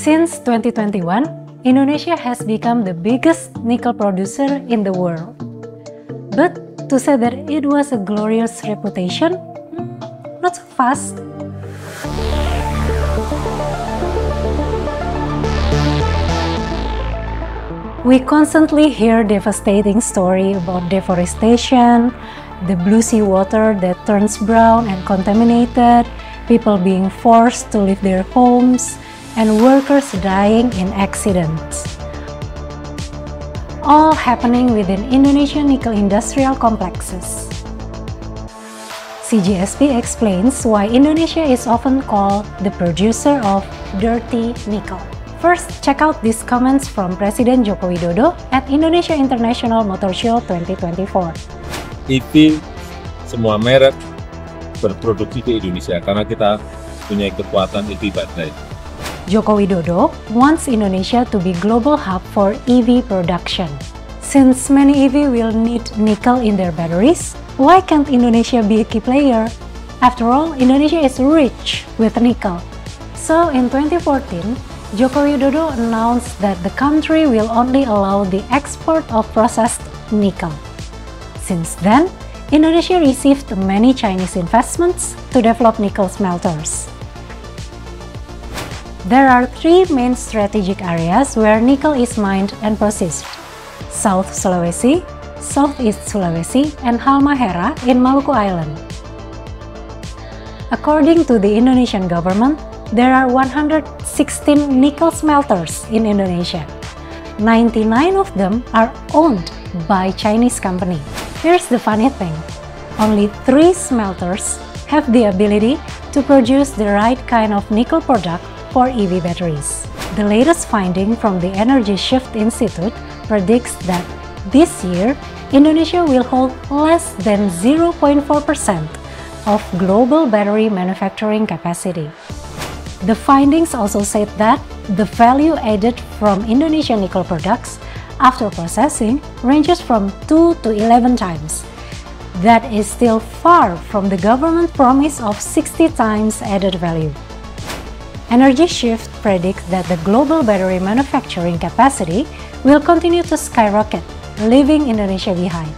Since 2021, Indonesia has become the biggest nickel producer in the world. But to say that it was a glorious reputation, not so fast. We constantly hear devastating stories about deforestation, the blue sea water that turns brown and contaminated, people being forced to leave their homes, and workers dying in accidents. All happening within Indonesian nickel industrial complexes. CGSP explains why Indonesia is often called the producer of dirty nickel. First, check out these comments from Presiden Joko Widodo at Indonesia International Motor Show 2024. EV semua merek berproduksi di Indonesia karena kita punya kekuatan EV baterai. Joko Widodo wants Indonesia to be global hub for EV production. Since many EV will need nickel in their batteries, why can't Indonesia be a key player? After all, Indonesia is rich with nickel. So in 2014, Joko Widodo announced that the country will only allow the export of processed nickel. Since then, Indonesia received many Chinese investments to develop nickel smelters. There are three main strategic areas where nickel is mined and processed: South Sulawesi, Southeast Sulawesi, and Halmahera in Maluku Island. According to the Indonesian government, there are 116 nickel smelters in Indonesia. 99 of them are owned by Chinese company. Here's the funny thing, only 3 smelters have the ability to produce the right kind of nickel product for EV batteries. The latest finding from the Energy Shift Institute predicts that this year, Indonesia will hold less than 0.4% of global battery manufacturing capacity. The findings also said that the value added from Indonesian nickel products after processing ranges from 2 to 11 times. That is still far from the government promise of 60 times added value. Energy Shift predicts that the global battery manufacturing capacity will continue to skyrocket, leaving Indonesia behind.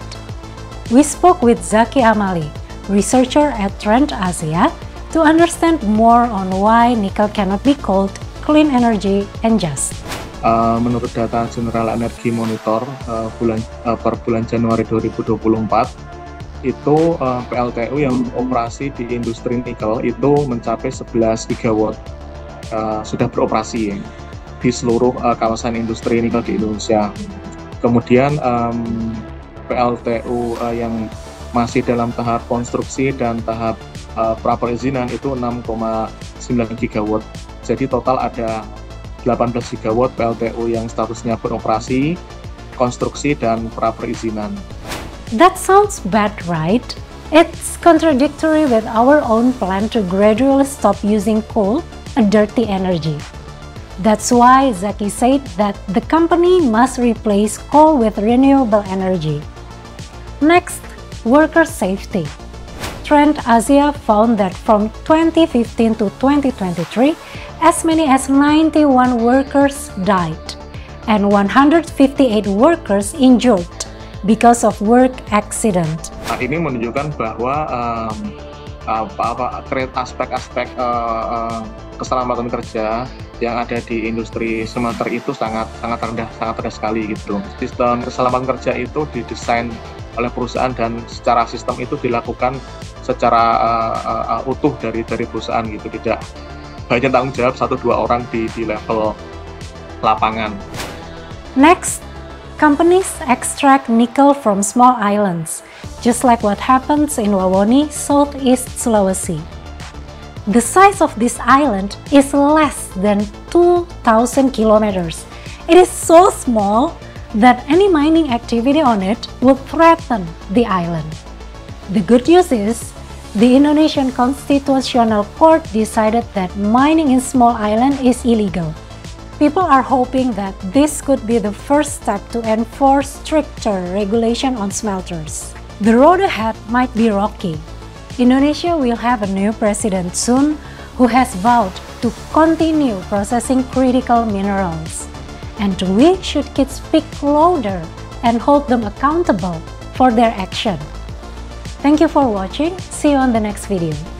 We spoke with Zaki Amali, researcher at Trend Asia, to understand more on why nickel cannot be called clean energy and just. Menurut data General Energy Monitor per bulan Januari 2024, itu PLTU yang operasi di industri nikel itu mencapai 11 gigawatt sudah beroperasi di seluruh kawasan industri nikel di Indonesia. Kemudian PLTU yang masih dalam tahap konstruksi dan tahap pra-perizinan itu 6,9 gigawatt. Jadi total ada 18 gigawatt PLTU yang statusnya beroperasi, konstruksi, dan pra-perizinan. That sounds bad, right? It's contradictory with our own plan to gradually stop using coal, a dirty energy. That's why Zaki said that the company must replace coal with renewable energy. Next, worker safety. Trend Asia found that from 2015 to 2023, as many as 91 workers died and 158 workers injured because of work accident. Ini menunjukkan bahwa aspek-aspek keselamatan kerja yang ada di industri smelter itu sangat rendah sekali gitu. Sistem keselamatan kerja itu didesain oleh perusahaan dan secara sistem itu dilakukan secara utuh dari perusahaan gitu, tidak hanya tanggung jawab 1-2 orang di level lapangan. Next, companies extract nickel from small islands, just like what happens in Wawoni, Southeast Sulawesi. The size of this island is less than 2,000 kilometers. It is so small that any mining activity on it would threaten the island. The good news is, the Indonesian Constitutional Court decided that mining in small island is illegal. People are hoping that this could be the first step to enforce stricter regulation on smelters. The road ahead might be rocky. Indonesia will have a new president soon who has vowed to continue processing critical minerals. And we should speak louder and hold them accountable for their action. Thank you for watching. See you on the next video.